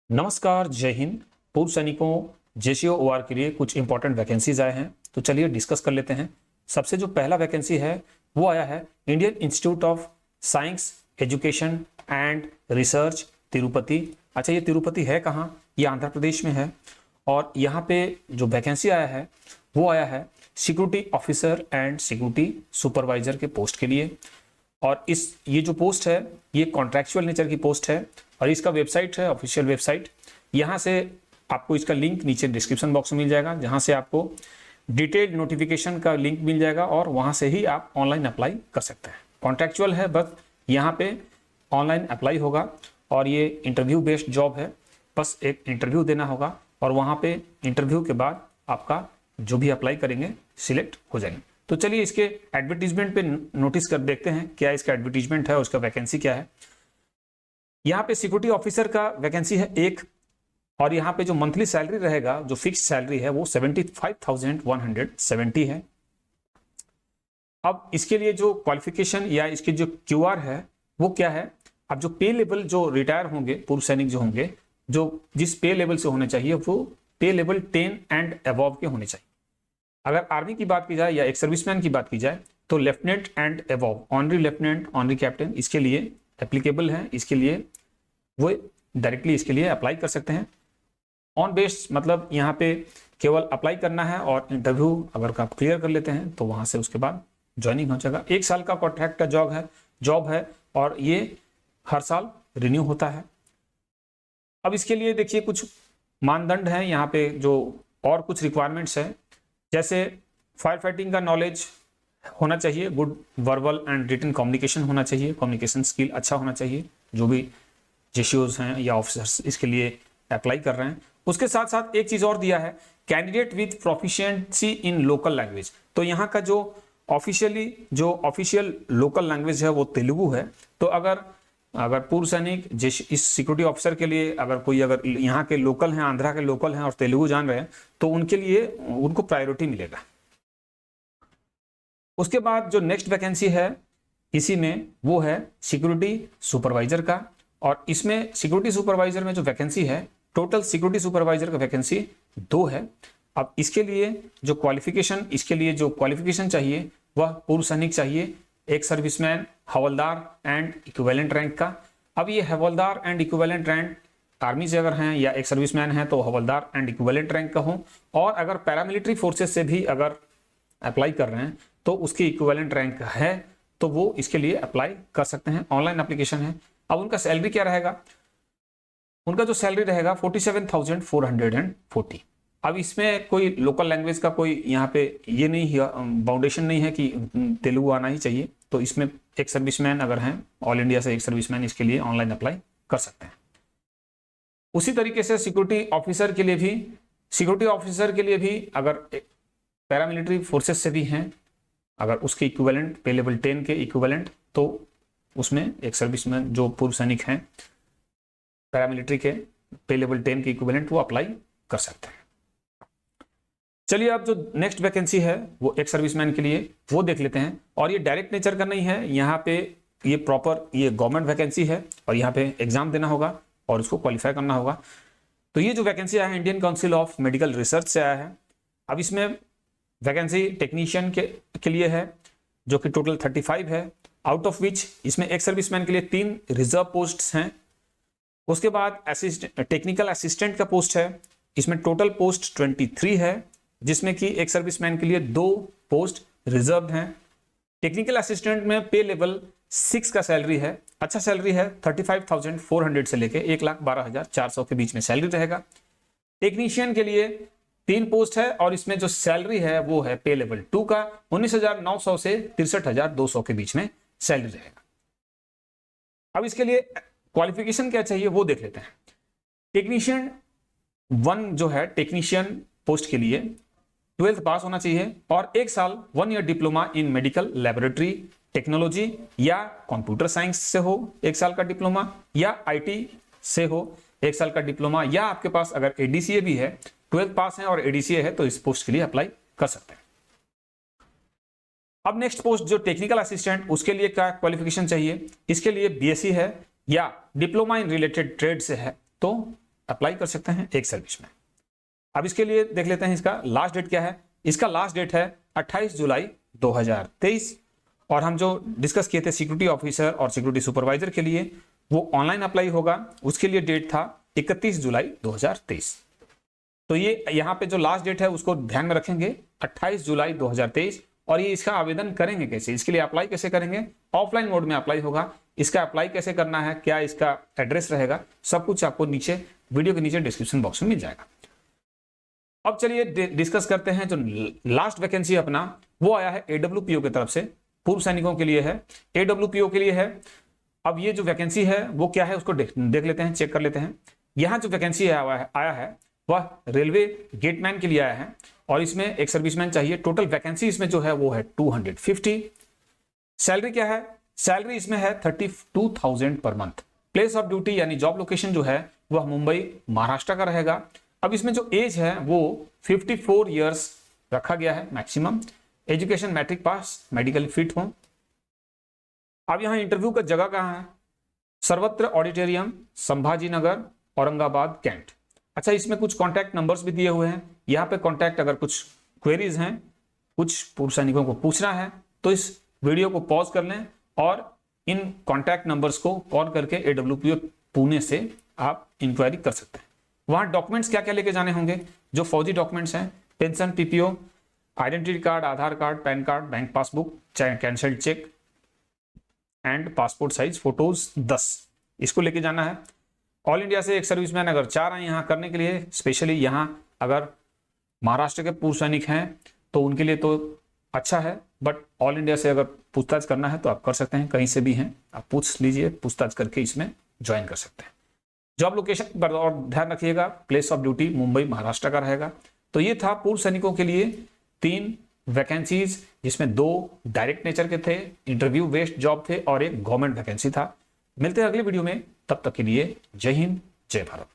नमस्कार, जय हिंद। पूर्व सैनिकों जेसीओ ओआर के लिए कुछ इंपॉर्टेंट वैकेंसीज आए हैं, तो चलिए डिस्कस कर लेते हैं। सबसे जो पहला वैकेंसी है वो आया है Indian institute of science education and research Tirupati. अच्छा, ये तिरुपति है कहाँ? ये आंध्र प्रदेश में है। और यहाँ पे जो वैकेंसी आया है वो आया है security officer and security supervisor के पोस्ट के लिए। और ये जो पोस्ट है ये कॉन्ट्रैक्चुअल नेचर की पोस्ट है और इसका वेबसाइट है ऑफिशियल वेबसाइट। यहाँ से आपको इसका लिंक नीचे डिस्क्रिप्शन बॉक्स में मिल जाएगा, जहाँ से आपको डिटेल्ड नोटिफिकेशन का लिंक मिल जाएगा और वहाँ से ही आप ऑनलाइन अप्लाई कर सकते हैं। कॉन्ट्रैक्चुअल है, बस यहाँ पे ऑनलाइन अप्लाई होगा और ये इंटरव्यू बेस्ड जॉब है। बस एक इंटरव्यू देना होगा और वहाँ पे इंटरव्यू के बाद आपका जो भी अप्लाई करेंगे सिलेक्ट हो जाएंगे। तो चलिए इसके एडवर्टीजमेंट पे नोटिस कर देखते हैं क्या इसका एडवर्टीजमेंट है, उसका वैकेंसी क्या है। यहाँ पे सिक्योरिटी ऑफिसर का वैकेंसी है एक, और यहाँ पे जो मंथली सैलरी रहेगा, जो फिक्स सैलरी है वो 75,170 है। अब इसके लिए जो क्वालिफिकेशन या इसके जो क्यूआर है वो क्या है? अब जो पे लेवल जो रिटायर होंगे, पूर्व सैनिक जो होंगे, जो जिस पे लेवल से होने चाहिए वो पे लेवल 10 एंड अबव के होने चाहिए। अगर आर्मी की बात की जाए या एक सर्विसमैन की बात की जाए तो lieutenant and above, honorary lieutenant, honorary captain इसके लिए एप्लीकेबल है। इसके लिए वो डायरेक्टली इसके लिए अप्लाई कर सकते हैं। ऑन बेस मतलब यहाँ पे केवल अप्लाई करना है और इंटरव्यू अगर आप क्लियर कर लेते हैं तो वहां से उसके बाद ज्वाइनिंग हो जाएगा। 1 साल का कॉन्ट्रैक्ट का जॉब है और ये हर साल रिन्यू होता है। अब इसके लिए देखिए कुछ मानदंड हैं यहाँ पे, जो और कुछ रिक्वायरमेंट्स हैं, जैसे फायर फाइटिंग का नॉलेज होना चाहिए, good verbal and written communication होना चाहिए, कम्युनिकेशन स्किल अच्छा होना चाहिए। जो भी जेसीओज हैं या ऑफिसर्स इसके लिए अप्लाई कर रहे हैं। उसके साथ साथ एक चीज और दिया है, candidate with proficiency in local language. तो यहाँ का जो ऑफिशियल लोकल लैंग्वेज है वो तेलुगु है। तो अगर पूर्व सैनिक इस सिक्योरिटी ऑफिसर के लिए अगर यहाँ के लोकल हैं, आंध्रा के लोकल हैं और तेलुगु जान रहे हैं तो उनके लिए उनको प्रायोरिटी मिलेगा। उसके बाद जो नेक्स्ट वैकेंसी है इसी में वो है सिक्योरिटी सुपरवाइजर का। और इसमें सिक्योरिटी सुपरवाइजर में जो वैकेंसी है, टोटल सिक्योरिटी सुपरवाइजर का वैकेंसी 2 है। अब इसके लिए जो क्वालिफिकेशन चाहिए वह पूर्व सैनिक चाहिए, एक serviceman, havildar and equivalent rank का। अब ये हवलदार एंड इक्विवेलेंट रैंक आर्मी से अगर हैं या एक सर्विसमैन है तो हवलदार एंड इक्विवेलेंट रैंक का हो, और अगर पैरामिलिट्री फोर्सेस से भी अगर अप्लाई कर रहे हैं तो उसकी इक्विवेलेंट रैंक है तो वो इसके लिए अप्लाई कर सकते हैं। ऑनलाइन एप्लीकेशन है। अब उनका सैलरी क्या रहेगा? उनका जो सैलरी रहेगा 47,440। अब इसमें कोई लोकल लैंग्वेज का कोई यहाँ पे ये नहीं है, बाउंडेशन नहीं है कि तेलुगु आना ही चाहिए। तो इसमें एक सर्विसमैन अगर हैं, ऑल इंडिया से एक सर्विसमैन इसके लिए ऑनलाइन अप्लाई कर सकते हैं। उसी तरीके से सिक्योरिटी ऑफिसर के लिए भी अगर पैरामिलिट्री फोर्सेस से भी हैं, अगर उसके इक्विवेलेंट पे लेवल 10 के इक्विवेलेंट, तो उसमें एक सर्विसमैन जो पूर्व सैनिक हैं पैरामिलिट्री के पे लेवल 10 के इक्विवेलेंट वो अप्लाई कर सकते हैं। चलिए अब जो नेक्स्ट वैकेंसी है वो एक सर्विसमैन के लिए वो देख लेते हैं। और ये डायरेक्ट नेचर का नहीं है, यहाँ पे ये प्रॉपर ये गवर्नमेंट वैकेंसी है और यहाँ पे एग्जाम देना होगा और उसको क्वालिफाई करना होगा। तो ये जो वैकेंसी आया है Indian council of medical research से आया है। अब इसमें वैकेंसी टेक्नीशियन के लिए है जो कि टोटल 35 है, आउट ऑफ विच इसमें एक सर्विसमैन के लिए 3 रिजर्व पोस्ट्स हैं। उसके बाद टेक्निकल असिस्टेंट का पोस्ट है, इसमें टोटल पोस्ट 23 है, जिसमें कि एक सर्विसमैन के लिए 2 पोस्ट रिजर्व हैं। टेक्निकल असिस्टेंट में पे लेवल 6 का सैलरी है, अच्छा सैलरी है, 35,400 से लेके 1,12,400 के बीच में सैलरी रहेगा। टेक्नीशियन के लिए 3 पोस्ट है और इसमें जो सैलरी है वो है पे लेवल 2 का, 19,900 से 63,200 के बीच में सैलरी रहेगा। अब इसके लिए क्वालिफिकेशन क्या चाहिए वो देख लेते हैं। टेक्नीशियन 1 जो है, टेक्नीशियन पोस्ट के लिए 12th पास होना चाहिए और 1 साल 1 year diploma in medical laboratory technology या कंप्यूटर साइंस से हो 1 साल का डिप्लोमा, या आईटी से हो 1 साल का डिप्लोमा, या आपके पास अगर एडीसीए भी है, 12th पास है और एडीसीए है तो इस पोस्ट के लिए अप्लाई कर सकते हैं। अब नेक्स्ट पोस्ट जो टेक्निकल असिस्टेंट, उसके लिए क्या क्वालिफिकेशन चाहिए? इसके लिए बीएससी है या डिप्लोमा इन रिलेटेड ट्रेड से है तो अप्लाई कर सकते हैं एक सर्विस में। अब इसके लिए देख लेते हैं इसका लास्ट डेट क्या है। इसका लास्ट डेट है 28 जुलाई 2023 और हम जो डिस्कस किए थे सिक्योरिटी ऑफिसर और सिक्योरिटी सुपरवाइजर के लिए वो ऑनलाइन अप्लाई होगा, उसके लिए डेट था 31 जुलाई 2023। तो ये यहाँ पे जो लास्ट डेट है उसको ध्यान में रखेंगे 28 जुलाई 2023। और ये इसका आवेदन करेंगे कैसे, इसके लिए अप्लाई कैसे करेंगे, ऑफलाइन मोड में अप्लाई होगा। इसका अप्लाई कैसे करना है, क्या इसका एड्रेस रहेगा, सब कुछ आपको नीचे वीडियो के नीचे डिस्क्रिप्शन बॉक्स में मिल जाएगा। अब चलिए डिस्कस करते हैं जो लास्ट वैकेंसी अपना वो आया है AWPO की तरफ से, पूर्व सैनिकों के लिए है, AWPO के लिए है। अब ये जो वैकेंसी है वो क्या है उसको देख लेते हैं, चेक कर लेते हैं। यहाँ जो वैकेंसी आया है वह रेलवे गेटमैन के लिए आया है और इसमें एक सर्विसमैन चाहिए। टोटल वैकेंसी इसमें जो है वो है 250। सैलरी क्या है, सैलरी इसमें है 32,000 per month. Place of duty यानी जॉब लोकेशन जो है वह मुंबई महाराष्ट्र का रहेगा। अब इसमें जो एज है वो 54 ईयर्स रखा गया है maximum. Education matric pass, medical fit हो। अब यहाँ इंटरव्यू का जगह कहाँ है, सर्वत्र ऑडिटोरियम, संभाजी नगर, औरंगाबाद, कैंट। अच्छा, इसमें कुछ कॉन्टैक्ट नंबर्स भी दिए हुए हैं। यहाँ पे कॉन्टैक्ट, अगर कुछ क्वेरीज हैं, कुछ पूर्व सैनिकों को पूछना है तो इस वीडियो को पॉज कर लें और इन कॉन्टैक्ट नंबर्स को कॉल करके AWPO पुणे से आप इंक्वायरी कर सकते हैं। वहाँ डॉक्यूमेंट्स क्या क्या लेके जाने होंगे, जो फौजी डॉक्यूमेंट्स हैं, pension, PPO, identity card, Aadhaar card, PAN card, bank passbook, cancelled cheque and passport size photos 10, इसको लेके जाना है। ऑल इंडिया से एक सर्विसमैन अगर चाह रहे हैं यहाँ करने के लिए, स्पेशली यहाँ अगर महाराष्ट्र के पूर्व सैनिक हैं तो उनके लिए तो अच्छा है, बट ऑल इंडिया से अगर पूछताछ करना है तो आप कर सकते हैं, कहीं से भी हैं आप पूछ लीजिए, पूछताछ करके इसमें ज्वाइन कर सकते हैं। जॉब लोकेशन पर और ध्यान रखिएगा, place of duty Mumbai Maharashtra का रहेगा। तो ये था पूर्व सैनिकों के लिए 3 वैकेंसीज, जिसमें 2 डायरेक्ट नेचर के थे, इंटरव्यू बेस्ड जॉब थे और एक गवर्नमेंट वैकेंसी था। मिलते हैं अगले वीडियो में, तब तक के लिए जय हिंद, जय भारत।